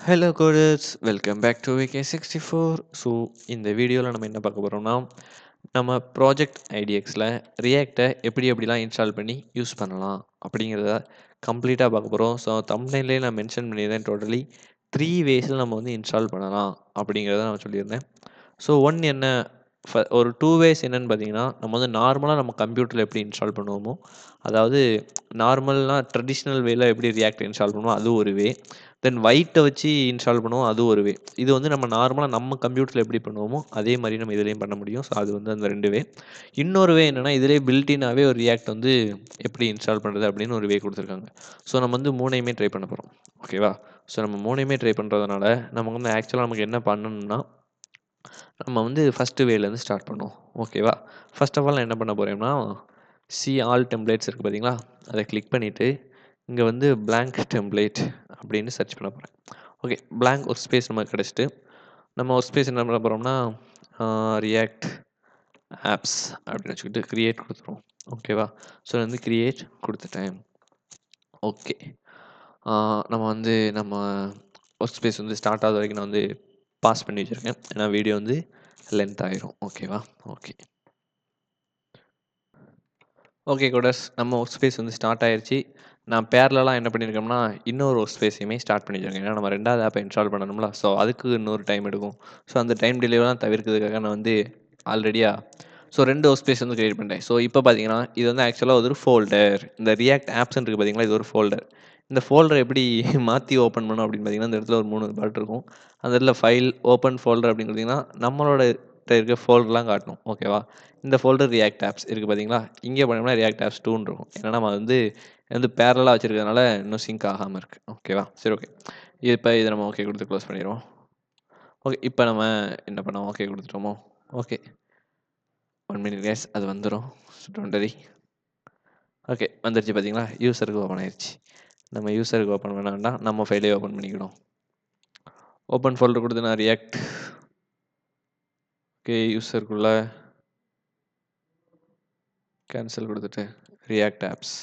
Hello coders welcome back to VK64. So இந்த வீடியோவில் நம்ம என்ன பார்க்க போகிறோம்னா நம்ம ப்ராஜெக்ட் ஐடிஎக்ஸில் ரியாக்டை எப்படி எப்படிலாம் இன்ஸ்டால் பண்ணி யூஸ் பண்ணலாம் அப்படிங்கிறத கம்ப்ளீட்டாக பார்க்க போகிறோம். ஸோ தம்ப்நெயிலே நான் மென்ஷன் பண்ணியிருந்தேன் டோட்டலி 3 வேஸில் நம்ம வந்து இன்ஸ்டால் பண்ணலாம் அப்படிங்கிறத நான் சொல்லியிருந்தேன். ஸோ என்ன ஒரு 2 வேஸ் என்னன்னு பார்த்தீங்கன்னா, நம்ம வந்து நார்மலாக நம்ம கம்ப்யூட்டரில் எப்படி இன்ஸ்டால் பண்ணுவோமோ, அதாவது நார்மலாக ட்ரெடிஷ்னல் வேல எப்படி ரியாக்ட் இன்ஸ்டால் பண்ணுவோம் அது ஒரு வே. தென் வைட்டை வச்சு இன்ஸ்டால் பண்ணுவோம் அது ஒரு வே. இது வந்து நம்ம நார்மலாக நம்ம கம்ப்யூட்டரில் எப்படி பண்ணுவோமோ அதே மாதிரி நம்ம இதுலேயும் பண்ண முடியும். ஸோ அது வந்து அந்த 2 வே. இன்னொரு வே என்னென்னா இதிலே பில்டினாவே ஒரு ரியாக்ட் வந்து எப்படி இன்ஸ்டால் பண்ணுறது அப்படின்னு ஒரு வே கொடுத்துருக்காங்க. ஸோ நம்ம வந்து 3யுமே ட்ரை பண்ண போகிறோம். ஓகேவா? ஸோ நம்ம 3யுமே ட்ரை பண்ணுறதுனால நமக்கு வந்து ஆக்சுவலாக நமக்கு என்ன பண்ணணும்னா நம்ம வந்து ஃபஸ்ட்டு வேலேருந்து ஸ்டார்ட் பண்ணுவோம். ஓகேவா? ஃபர்ஸ்ட் ஆஃப் ஆல் நான் என்ன பண்ண போகிறேன்னா சி ஆல் டெம்ப்ளேட்ஸ் இருக்குது பார்த்தீங்களா? அதை கிளிக் பண்ணிவிட்டு இங்கே வந்து பிளாங்க் டெம்ப்ளேட் அப்படின்னு சர்ச் பண்ண போகிறேன். ஓகே, பிளாங்க் ஒரு ஸ்பேஸ் நமக்கு கிடச்சிட்டு நம்ம ஒரு ஸ்பேஸ் என்ன பண்ண போகிறோம்னா ரியாக்ட் ஆப்ஸ் அப்படின்னு வச்சுக்கிட்டு க்ரியேட் கொடுத்துருவோம். ஓகேவா? ஸோ வந்து க்ரியேட் கொடுத்துட்டேன். ஓகே, நம்ம வந்து நம்ம ஒர்க் ஸ்பேஸ் வந்து ஸ்டார்ட் ஆகுது வரைக்கும் நான் வந்து பாஸ் பண்ணி வச்சுருக்கேன். ஏன்னா வீடியோ வந்து லென்த் ஆயிரும். ஓகேவா? ஓகே ஓகே கோடர்ஸ், நம்ம ஒர்க் ஸ்பேஸ் வந்து ஸ்டார்ட் ஆயிடுச்சு. நான் பேரலலாம் என்ன பண்ணியிருக்கோம்னா இன்னொரு ஒர்க் ஸ்பேஸையுமே ஸ்டார்ட் பண்ணி வச்சுருக்கேன். ஏன்னா நம்ம 2வது ஆப்பை இன்ஸ்டால் பண்ணணும்ல. ஸோ அதுக்கு இன்னொரு டைம் எடுக்கும். ஸோ அந்த டைம் டிலேலாம் தவிர்க்கிறதுக்காக நான் வந்து ஸோ 2 ஒர்க் ஸ்பேஸ் வந்து கிரியேட் பண்ணிட்டேன். ஸோ இப்போ பார்த்தீங்கன்னா இது வந்து ஆக்சுவலாக ஒரு ஃபோல்டர். இந்த ரியாக்ட் ஆப்ஸ்ன்னு இருக்குது பார்த்தீங்களா, இது ஒரு ஃபோல்டர். இந்த ஃபோல்டர் எப்படி மாற்றி ஓப்பன் பண்ணணும் அப்படின்னு பார்த்தீங்கன்னா, இந்த இடத்துல ஒரு 3 பட்டன் இருக்கும். அந்த இடத்துல ஃபைல் ஓப்பன் ஃபோல்டர் அப்படின்னு கொடுத்தீங்கன்னா நம்மளோட இருக்க ஃபோல்டர்லாம் காட்டணும். ஓகேவா? இந்த ஃபோல்டர் ரியாக்ட் ஆப்ஸ் இருக்குது பார்த்தீங்களா, இங்கே பண்ணோம்னா ரியாக்ட் ஆப்ஸ் 2ன்னு இருக்கும். ஏன்னா நம்ம வந்து பேரலாக வச்சுருக்கிறதுனால இன்னும் சிங்க் ஆகாமல் இருக்குது. ஓகேவா? சரி, ஓகே. இப்போ இதை நம்ம ஓகே கொடுத்து க்ளோஸ் பண்ணிடுவோம். ஓகே, இப்போ நம்ம என்ன பண்ணோம், ஓகே கொடுத்துட்டோமோ? ஓகே, 1 மினிட் கேஸ், அது வந்துடும். Don't worry. ஓகே, வந்துருச்சு பார்த்தீங்களா? யூஸருக்கு ஓப்பன் ஆயிடுச்சு. நம்ம யூஸருக்கு ஓப்பன் பண்ண வேண்டாம், நம்ம ஃபைலே ஓப்பன் பண்ணிக்கணும். ஓப்பன் ஃபோல்டர் கொடுத்து நான் ரியாக்ட் ஓகே யூஸருக்குள்ளே கேன்சல் கொடுத்துட்டு ரியாக்ட் ஆப்ஸ்.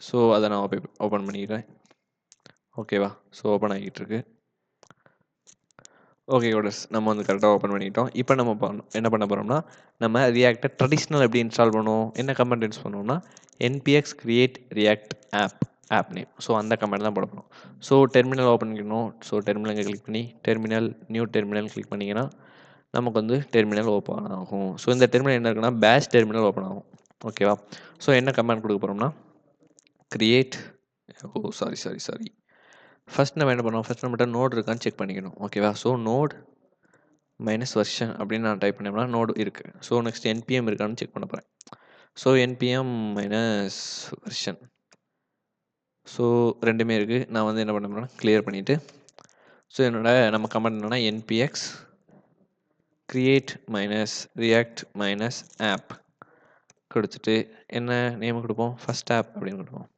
ஸோ அதை நான் ஓப்பன் பண்ணிக்கிறேன். ஓகேவா? ஸோ ஓப்பன் ஆகிட்டு இருக்கு. ஓகே கோடர்ஸ், நம்ம வந்து கரெக்டாக ஓப்பன் பண்ணிட்டோம். இப்போ நம்ம என்ன பண்ண போகிறோம்னா நம்ம ரியாக்டை ட்ரெடிஷ்னல் எப்படி இன்ஸ்டால் பண்ணுவோம், என்ன கமெண்ட் யூஸ் பண்ணுவோம்னா npx create react app name. So அந்த கமெண்ட் தான் போட போகிறோம். ஸோ டெர்மினல் ஓப்பன் பண்ணிக்கணும். ஸோ டெர்மினல் இங்கே கிளிக் பண்ணி டெர்மினல் நியூ டெர்மினல் கிளிக் பண்ணிங்கன்னா நமக்கு வந்து டெர்மினல் ஓப்பன் ஆகும். ஸோ இந்த டெர்மினல் என்ன இருக்குன்னா பேஷ் டெர்மினல் ஓப்பன் ஆகும். ஓகேவா? ஸோ என்ன கமெண்ட் கொடுக்க போகிறோம்னா கிரியேட் சாரி ஃபஸ்ட் நம்ம என்ன பண்ணுவோம், ஃபஸ்ட் நம்மகிட்ட நோட் இருக்கான்னு செக் பண்ணிக்கணும். ஓகேவா? ஸோ நோட் மைனஸ் வெர்ஷன் அப்படின்னு நான் டைப் பண்ணோம்னா நோடு இருக்குது. ஸோ நெக்ஸ்ட் என்பிஎம் இருக்கான்னு செக் பண்ண போகிறேன். So NPM minus version. So 2மே இருக்குது. நான் வந்து என்ன பண்ண போகிறேன், கிளியர் பண்ணிவிட்டு ஸோ நம்ம கமெண்ட் என்னென்னா npx create minus react minus app கொடுத்துட்டு என்ன நேம் கொடுப்போம், ஃபஸ்ட் ஆப் அப்படின்னு கொடுப்போம்.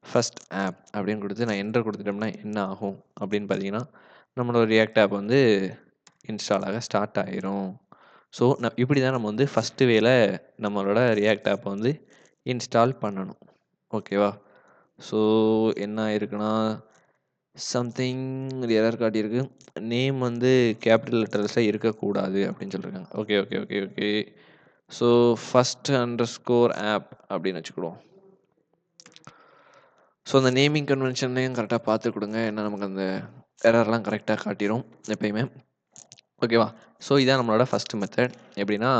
ஃபஸ்ட் ஆப் அப்படின்னு கொடுத்து நான் என்டர் கொடுத்துட்டோம்னா என்ன ஆகும் அப்படின்னு பார்த்தீங்கன்னா நம்மளோட ரியாக்ட் ஆப் வந்து இன்ஸ்டால் ஆக ஸ்டார்ட் ஆயிரும். ஸோ இப்படி தான் நம்ம வந்து ஃபஸ்ட்டு வேல நம்மளோட ரியாக்ட் ஆப்பை வந்து இன்ஸ்டால் பண்ணணும். ஓகேவா? ஸோ என்ன ஆயிருக்குன்னா சம்திங் எரர் காட்டியிருக்கு. நேம் வந்து கேபிட்டல் லெட்டர்ஸில் இருக்கக்கூடாது அப்படின்னு சொல்லியிருக்காங்க. Okay okay okay okay so first underscore app அப்படின்னு வச்சுக்கிடுவோம். ஸோ அந்த நேமிங் கன்வென்ஷன்லையும் கரெக்டாக பார்த்து கொடுங்க. ஏன்னா நமக்கு அந்த எரர்லாம் கரெக்டாக காட்டிடும் எப்பயுமே. ஓகேவா? ஸோ இதான் நம்மளோட ஃபஸ்ட்டு மெத்தட். எப்படின்னா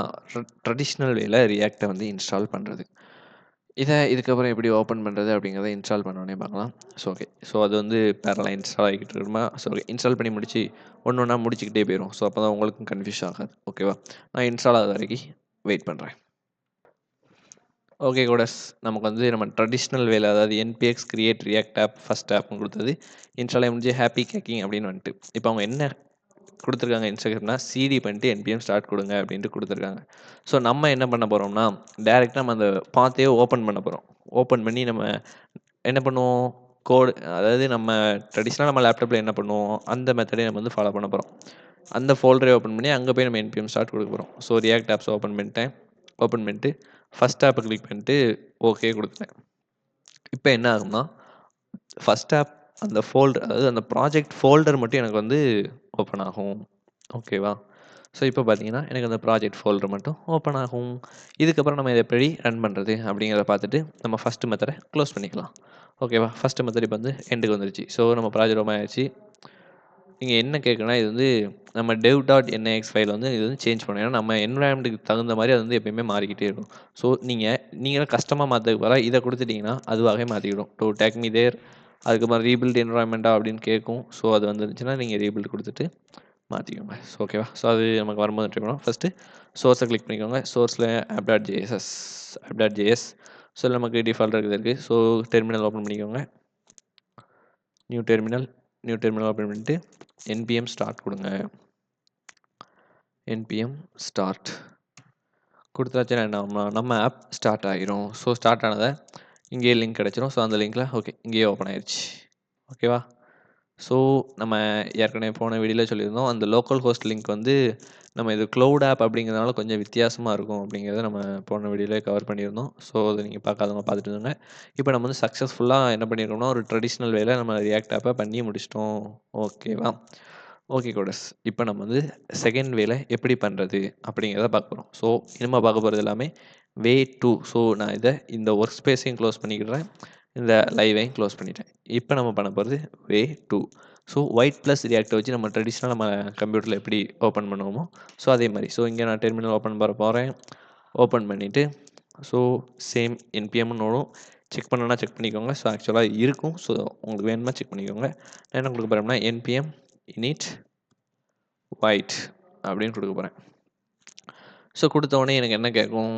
ட்ரெடிஷ்னல் வேல ரியாக்டை வந்து இன்ஸ்டால் பண்ணுறது. இதுக்கப்புறம் எப்படி ஓப்பன் பண்ணுறது அப்படிங்கிறத இன்ஸ்டால் பண்ணோடனே பார்க்கலாம். ஸோ ஓகே, ஸோ அது வந்து பேரலாக இன்ஸ்டால் ஆகிக்கிட்டு இருக்குமா. ஸோ ஓகே, இன்ஸ்டால் பண்ணி முடிச்சு ஒன்று ஒன்றா முடிச்சுக்கிட்டே போயிடும். ஸோ அப்போ தான் உங்களுக்கும் கன்ஃபியூஸ் ஆகாது. ஓகேவா? நான் இன்ஸ்டால் ஆகாத வரைக்கும் வெயிட் பண்ணுறேன். ஓகே கோடர்ஸ், நமக்கு வந்து நம்ம ட்ரெடிஷ்னல் வேலை அதாவது NPX create react app first ஆப்னு கொடுத்தது இன்ஸ்டால் முடிஞ்சு ஹாப்பி கேக்கிங் அப்படின்னு வந்துட்டு இப்போ அவங்க என்ன கொடுத்துருக்காங்க இன்ஸ்டாகிராம்னா சிடி பண்ணிட்டு என்பிஎம் ஸ்டார்ட் கொடுங்க அப்படின்ட்டு கொடுத்துருக்காங்க. ஸோ நம்ம என்ன பண்ண போகிறோம்னா டேரெக்டாக நம்ம அந்த பாத்தையே ஓப்பன் பண்ண போகிறோம். ஓப்பன் பண்ணி நம்ம என்ன பண்ணுவோம், கோடு அதாவது நம்ம ட்ரெடிஷ்னலாக நம்ம லேப்டாப்பில் என்ன பண்ணுவோம் அந்த மெத்தடே நம்ம வந்து ஃபாலோ பண்ண போகிறோம். அந்த ஃபோல்டரே ஓப்பன் பண்ணி அங்கே போய் நம்ம என்பிஎம் ஸ்டார்ட் கொடுக்க போகிறோம். ஸோ ரியாக்ட் ஆப்ஸ் ஓப்பன் பண்ணிட்டு ஃபஸ்ட் ஆப்பை கிளிக் பண்ணிட்டு ஓகே கொடுத்துட்டேன். இப்போ என்ன ஆகும்னா ஃபஸ்ட் ஆப் அந்த ஃபோல்டர், அதாவது அந்த ப்ராஜெக்ட் ஃபோல்டர் மட்டும் எனக்கு வந்து ஓப்பன் ஆகும். ஓகேவா? ஸோ இப்போ பார்த்தீங்கன்னா, எனக்கு அந்த ப்ராஜெக்ட் ஃபோல்டர் மட்டும் ஓப்பன் ஆகும். இதுக்கப்புறம் நம்ம இத எப்படி ரன் பண்ணுறது அப்படிங்கிறத பார்த்துட்டு, நம்ம ஃபர்ஸ்ட் மெத்தட க்ளோஸ் பண்ணிக்கலாம். ஓகேவா? ஃபர்ஸ்ட் மெத்தட் இப்போ வந்து எண்டுக்கு வந்துருச்சு. ஸோ நம்ம ப்ராஜெக்ட் ஓப்பன் ஆயிருச்சு. இங்க என்ன கேட்குன்னா, இது வந்து நம்ம dev.nix ஃபைல் வந்து இது வந்து சேஞ்ச் பண்ணணும். ஏன்னா நம்ம என்வைரன்மென்ட்க்கு தகுந்த மாரி அது வந்து எப்பயுமே மாறிக்கிட்டே இருக்கும். ஸோ நீங்களே கஸ்டமா மாத்துறதுக்கு பதிலா இத குடுத்துட்டீங்கன்னா, அதுவாவே மாத்திக்கிடும். "டூ டேக் மீ தேர்" அதுக்கப்புறம் "ரீபில்ட் என்வைரன்மென்ட்டா" அப்படின்னு கேட்கும். ஸோ அது வந்துருந்துச்சுன்னா, நீங்க ரீபில்ட் குடுத்துட்டு மாத்திக்கோங்க. ஸோ ஓகேவா? ஸோ அது நமக்கு வரும்போது ட்ரை பண்ணுவோம். ஃபர்ஸ்ட்டு சோர்ஸ கிளிக் பண்ணிக்கோங்க. சோர்ஸ்ல app.js ஸோ நமக்கு டிஃபால்ட்டா இருக்கிறது இருக்கு. ஸோ டெர்மினல் ஓப்பன் பண்ணிக்கோங்க. நியூ டெர்மினல் ஓப்பன் பண்ணிட்டு npm ஸ்டார்ட் குடுங்க. npm ஸ்டார்ட் குடுத்தாச்சுன்னா என்ன ஆகும்னா, நம்ம ஆப் ஸ்டார்ட் ஆயிரும். ஸோ ஸ்டார்ட் ஆனத இங்கேயே லிங்க் கிடைச்சிரும். ஸோ அந்த லிங்க்ல ஓகே இங்கேயே ஓப்பன் ஆயிருச்சு. ஓகேவா? ஸோ நம்ம ஏற்கனவே போன வீடியோல சொல்லியிருந்தோம். அந்த லோக்கல் ஹோஸ்ட் லிங்க் வந்து நம்ம இது க்ளவுட் ஆப் அப்படிங்கிறதுனால கொஞ்சம் வித்தியாசமா இருக்கும் அப்படிங்கிறத நம்ம போன வீடியோலயே கவர் பண்ணியிருந்தோம். ஸோ அத நீங்க பார்க்காதவங்க பார்த்துட்டு இருங்க. இப்போ நம்ம வந்து சக்ஸஸ்ஃபுல்லா என்ன பண்ணியிருக்கோம்னா, ஒரு ட்ரெடிஷனல் வேல நம்ம ரியாக்ட் ஆப்ப பண்ணி முடிச்சுட்டோம். ஓகேவா? Okay coders. இப்போ நம்ம வந்து செகண்ட் வேல எப்படி பண்றது அப்படிங்கிறத பார்க்க போறோம். ஸோ இனிமே பார்க்க போறது எல்லாமே வே 2. ஸோ நான் இந்த ஒர்க் ஸ்பேஸையும் க்ளோஸ் பண்ணிக்கிறேன். இந்த லைவையும் க்ளோஸ் பண்ணிட்டேன். இப்போ நம்ம பண்ண போறது வே 2. ஸோ ஒயிட் ப்ளஸ் ரியாக்ட்ட வச்சு நம்ம ட்ரெடிஷனலா நம்ம கம்ப்யூட்டர்ல எப்படி ஓப்பன் பண்ணுவோமோ, ஸோ அதே மாரி. ஸோ இங்க நான் டெர்மினல் ஓப்பன் பண்ண போறேன். ஓப்பன் பண்ணிட்டு, ஸோ சேம் என்பிஎம்னு வரும். செக் பண்ணணும்னா செக் பண்ணிக்கோங்க. ஸோ ஆக்சுவலா இருக்கும். ஸோ உங்களுக்கு வேணும்னா செக் பண்ணிக்கோங்க. நான் என்ன குடுக்க போறேன்னா, என்பிஎம் init white அப்படின்னு குடுக்க போறேன். ஸோ குடுத்த உடனே எனக்கு என்ன கேட்கும்?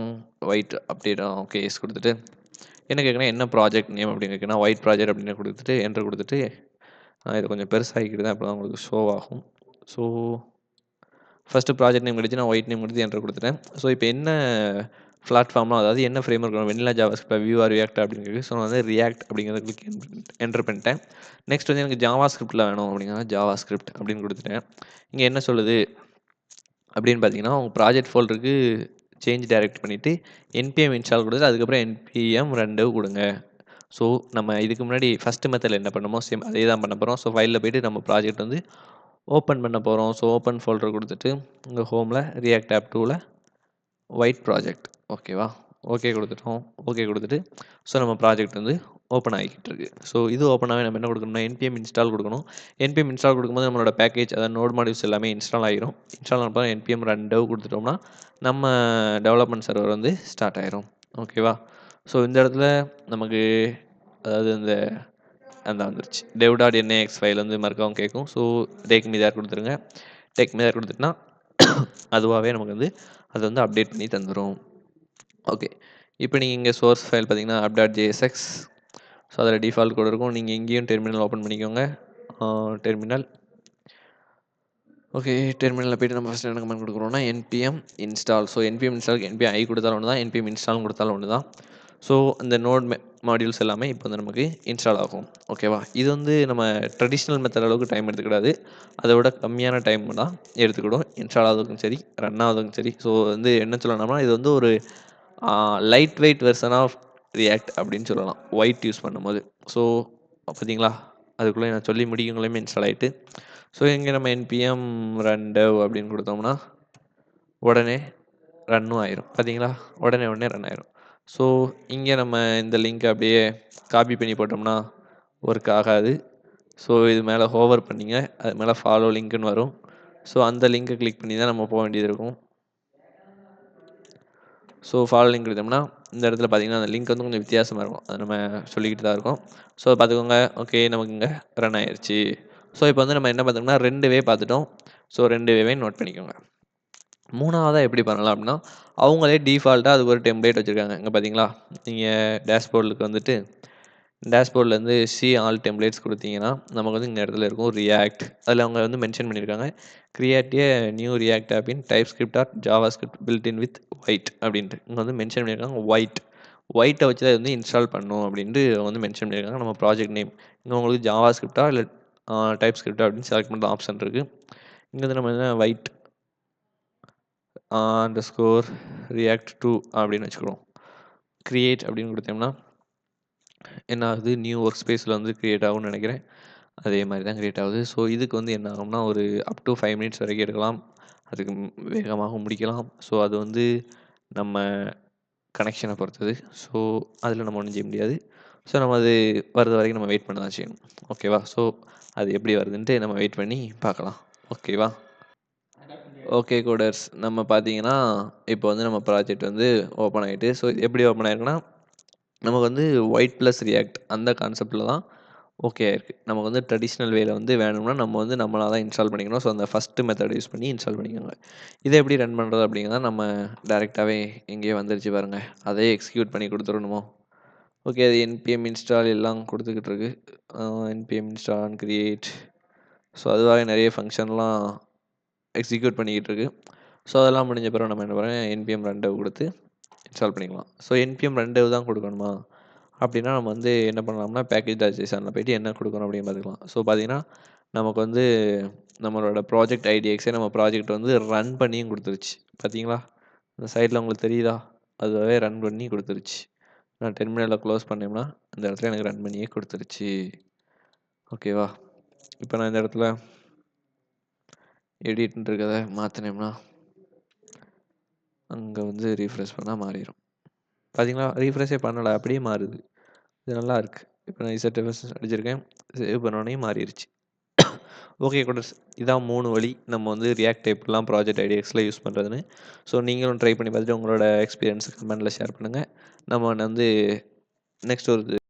ஒயிட் அப்டேட் ஓகே எஸ் குடுத்துட்டு, என்ன கேட்குன்னா, என்ன ப்ராஜெக்ட் நேம் அப்படின்னு கேட்குன்னா, ஒயிட் ப்ராஜெக்ட் அப்படின்னு குடுத்துட்டு, என்டர் குடுத்துட்டு, இத கொஞ்சம் பெருசாக்கிக்கிட்டு தான் அப்பதான் உங்களுக்கு ஷோ ஆகும். ஸோ ஃபர்ஸ்ட்டு ப்ராஜெக்ட் நேம் கிடைச்சு நான் ஒயிட் நேம் குடுத்து என்டர் குடுத்துட்டேன். ஸோ இப்போ என்ன பிளாட்ஃபார்ம்னா, அதாவது என்ன ஃப்ரேம்வொர்க் வேணும்? Vanilla JavaScript, Vue or React அப்படின்னு இருக்கு. ஸோ நான் வந்து ரியாக்ட் அப்படிங்கிறத கிளிக் என்டர் பண்ணிட்டேன். நெக்ஸ்ட் வந்து எனக்கு ஜாவாஸ்கிரிப்ட்ல வேணும் அப்படிங்கிறத ஜாவாஸ்கிரிப்ட் அப்படின்னு குடுத்துட்டேன். இங்க என்ன சொல்லுது அப்படின்னு பார்த்தீங்கன்னா, உங்க ப்ராஜெக்ட் ஃபோல்டருக்கு சேஞ்ச் டைரக்ட் பண்ணிட்டு, npm இன்ஸ்டால் குடுத்துட்டு, அதுக்கப்புறம் npm run dev குடுங்க. ஸோ நம்ம இதுக்கு முன்னாடி ஃபர்ஸ்ட் மெத்தட்ல என்ன பண்ணோமோ, சேம் அதே தான் பண்ண போறோம். ஸோ ஃபைல்ல போயிட்டு நம்ம ப்ராஜெக்ட் வந்து ஓப்பன் பண்ண போறோம். ஸோ ஓப்பன் ஃபோல்டர் குடுத்துட்டு, இங்க ஹோம்ல ரியாக்ட் ஆப் 2ல ஒயிட் ப்ராஜெக்ட் ஓகேவா? ஓகே குடுத்துட்டோம். ஓகே குடுத்துட்டு, ஸோ நம்ம ப்ராஜெக்ட் வந்து ஓப்பன் ஆகிக்கிட்டு இருக்கு. ஸோ இது ஓப்பன் ஆகவே நம்ம என்ன குடுக்கணும்னா, npm இன்ஸ்டால் குடுக்கணும். npm இன்ஸ்டால் குடுக்கும்போது நம்மளோட பேக்கேஜ் அதாவது நோட் மாடியூல்ஸ் எல்லாமே இன்ஸ்டால் ஆயிரும். இன்ஸ்டால் ஆனப்ப npm run dev குடுத்துட்டோம்னா, நம்ம டெவலப்மெண்ட் சர்வர் வந்து ஸ்டார்ட் ஆயிரும். ஓகேவா? ஸோ இந்த இடத்துல நமக்கு அதாவது அந்த வந்துருச்சு. dev.nix ஃபைல் வந்து மறுக்கவும் கேட்கும். ஸோ டேக் மீ தேர் குடுத்துருங்க. டேக் மீ தேர் குடுத்துட்டோம்னா, அதுவாவே நமக்கு வந்து அது வந்து அப்டேட் பண்ணி தந்துரும். ஓகே. இப்போ நீங்க இங்க சோர்ஸ் ஃபைல் பார்த்தீங்கன்னா, app.jsx ஸோ அதில டிஃபால்ட் கோட் இருக்கும். நீங்க இங்கேயும் டெர்மினல் ஓப்பன் பண்ணிக்கோங்க. Terminal okay. டெர்மினல்ல போயிட்டு நம்ம ஃபர்ஸ்ட் என்ன கமாண்ட் குடுக்குறோம்னா, npm install ஸோ npm இன்ஸ்டாலுக்கு npm i குடுத்தாலும் ஒண்ணு தான், npm இன்ஸ்டாலும் குடுத்தாலும் ஒண்ணு தான். ஸோ இந்த நோட் மாடியூல்ஸ் எல்லாமே இப்போ வந்து நமக்கு இன்ஸ்டால் ஆகும். ஓகேவா? இது வந்து நம்ம ட்ரெடிஷனல் மெத்தட் அளவுக்கு டைம் எடுத்துக்கிடாது. அத விட கம்மியான டைம் தான் எடுத்துக்கிடும். இன்ஸ்டால் ஆகுறதுக்கும் சரி, ரன் ஆகுறதுக்கும் சரி. ஸோ வந்து என்ன சொல்லலாம்னா, இது வந்து ஒரு light weight version of React அப்படின்னு சொல்லலாம். ஒயிட் யூஸ் பண்ணும்போது. ஸோ பார்த்தீங்களா? அதுக்குள்ள நான் சொல்லி முடிக்குள்ளயுமே இன்ஸ்டால் ஆயிட்டு. ஸோ இங்க நம்ம npm run dev அப்படின்னு குடுத்தோம்னா, உடனே ரன்னும் ஆயிரும். பார்த்தீங்களா? உடனே ரன் ஆயிரும். ஸோ இங்க நம்ம இந்த லிங்க் அப்படியே காப்பி பண்ணி போட்டோம்னா, ஒர்க் ஆகாது. ஸோ இது மேல ஹோவர் பண்ணீங்க. அது மேல ஃபாலோ லிங்க்ன்னு வரும். ஸோ அந்த லிங்க கிளிக் பண்ணி தான் நம்ம போ வேண்டியது இருக்கும். ஸோ ஃபாலோ லிங்க் கொடுத்தோம்னா, இந்த இடத்துல பார்த்தீங்கன்னா, அந்த லிங்க் வந்து கொஞ்சம் வித்தியாசமா இருக்கும். அத நம்ம சொல்லிக்கிட்டு தான் இருக்கோம். ஸோ பார்த்துக்கோங்க. ஓகே நமக்கு இங்க ரன் ஆயிருச்சு. ஸோ இப்போ வந்து நம்ம என்ன பார்த்தோம்னா 2 வே பார்த்துட்டோம். ஸோ 2 வேவையும் நோட் பண்ணிக்கோங்க. 3வதா எப்படி பண்ணலாம் அப்படின்னா, அவங்களே டிஃபால்ட்டா அதுக்கு ஒரு டெம்ப்ளேட் வச்சிருக்காங்க. இங்க பார்த்தீங்களா? நீங்க டேஷ்போர்டுக்கு வந்துட்டு, டேஷ்போர்ட்லேருந்து சி ஆல் டெம்ப்ளேட்ஸ் குடுத்தீங்கன்னா, நமக்கு வந்து இந்த இடத்துல இருக்கும் ரியாக்ட். அதில அவங்க வந்து மென்ஷன் பண்ணியிருக்காங்க. Create a new React app in TypeScript or JavaScript build in with Vite அப்படின்ட்டு. இங்க வந்து மென்ஷன் பண்ணியிருக்காங்க ஒயிட். ஒயிட்ட வச்சு தான் வந்து இன்ஸ்டால் பண்ணணும் அப்படின்ட்டு அவங்க வந்து மென்ஷன் பண்ணியிருக்காங்க. நம்ம ப்ராஜெக்ட் நேம். இங்க உங்களுக்கு ஜாவாஸ்கிரிப்ட்டா இல்ல டைப்ஸ்கிரிப்ட்டா அப்படின்னு செலக்ட் பண்ற ஆப்ஷன் இருக்கு. இங்க வந்து நம்ம என்ன ஒயிட் அண்டர்ஸ்கோர் ரியாக்ட் 2 அப்படின்னு வச்சுக்கிறோம். கிரியேட் அப்படின்னு கொடுத்தோம்னா, என்ன ஆகுது, நியூ ஒர்க் ஸ்பேஸில் வந்து க்ரியேட் ஆகும்னு நினைக்கிறேன். அதே மாதிரி தான் க்ரியேட் ஆகுது. ஸோ இதுக்கு வந்து என்ன ஆகும்னா, ஒரு அப் டு 5 மினிட்ஸ் வரைக்கும் எடுக்கலாம். அதுக்கு வேகமாக முடிக்கலாம். ஸோ அது வந்து நம்ம கனெக்ஷனை பொறுத்தது. ஸோ அதில் நம்ம ஒன்றும் செய்ய முடியாது. ஸோ நம்ம அது வர்றது வரைக்கும் நம்ம வெயிட் பண்ண தான் செய்யணும். ஓகேவா? ஸோ அது எப்படி வருதுன்ட்டு நம்ம வெயிட் பண்ணி பார்க்கலாம். ஓகேவா? ஓகே கோடர்ஸ், நம்ம பார்த்தீங்கன்னா, இப்போ வந்து நம்ம ப்ராஜெக்ட் வந்து ஓப்பன் ஆகிட்டு, ஸோ எப்படி ஓப்பன் ஆயிருக்குன்னா, நமக்கு வந்து ஒயிட் ப்ளஸ் ரியாக்ட் அந்த கான்செப்டில் தான் ஓகே ஆயிருக்கு. நமக்கு வந்து ட்ரெடிஷ்னல் வேல வந்து வேணும்னா நம்ம வந்து நம்மளா தான் இன்ஸ்டால் பண்ணிக்கணும். ஸோ அந்த ஃபஸ்ட்டு மெத்தட் யூஸ் பண்ணி இன்ஸ்டால் பண்ணிக்கோங்க. இதை எப்படி ரன் பண்ணுறது அப்படிங்கிறத நம்ம டேரெக்டாகவே எங்கேயோ வந்துருச்சு பாருங்கள், அதையே எக்ஸிக்யூட் பண்ணி கொடுத்துடணுமோ. ஓகே, அது npm இன்ஸ்டால் எல்லாம் கொடுத்துக்கிட்டு இருக்கு. npm install create. ஸோ அதுவாக நிறைய ஃபங்க்ஷன்லாம் எக்ஸிக்யூட் பண்ணிக்கிட்டு இருக்கு. ஸோ அதெல்லாம் முடிஞ்ச பிறகு நம்ம என்ன பண்ணுறோம், npm ரன்டவ் கொடுத்து இன்ஸ்டால் பண்ணிக்கலாம். ஸோ npm ரன்டவ் தான் கொடுக்கணுமா அப்படின்னா, நம்ம வந்து என்ன பண்ணலாம்னா, பேக்கேஜ்.json போய்ட்டு என்ன கொடுக்கணும் அப்படின்னு பார்த்துக்கலாம். ஸோ பார்த்தீங்கன்னா, நமக்கு வந்து நம்மளோட ப்ராஜெக்ட் ஐடிஎக்ஸே நம்ம ப்ராஜெக்ட் வந்து ரன் பண்ணியும் கொடுத்துருச்சு. பார்த்தீங்களா? இந்த சைடில் உங்களுக்கு தெரியுதா? அதுவே ரன் பண்ணி கொடுத்துருச்சு. நான் டெர்மினலில் க்ளோஸ் பண்ணேன்னா அந்த இடத்துல எனக்கு ரன் பண்ணியே கொடுத்துருச்சு. ஓகேவா? இப்போ நான் இந்த இடத்துல எடிட்னு இருக்கதை மாற்றினோம்னா அங்கே வந்து ரீஃப்ரெஷ் பண்ணால் மாறிடும். பார்த்தீங்களா? ரீஃப்ரெஷ்ஷே பண்ணலை, அப்படியே மாறுது. இது நல்லா இருக்குது. இப்போ நான் ZFS அடிச்சிருக்கேன், சேவ் பண்ணோடனே மாறிடுச்சு. ஓகே கோடர்ஸ், இதான் 3 வழி நம்ம வந்து ரியாக்ட் டைப்லாம் ப்ராஜெக்ட் ஐடியாக்ஸில் யூஸ் பண்ணுறதுன்னு. ஸோ நீங்களும் ட்ரை பண்ணி பார்த்துட்டு உங்களோட எக்ஸ்பீரியன்ஸ் கமெண்ட்டில் ஷேர் பண்ணுங்கள். நம்ம வந்து நெக்ஸ்ட் ஒரு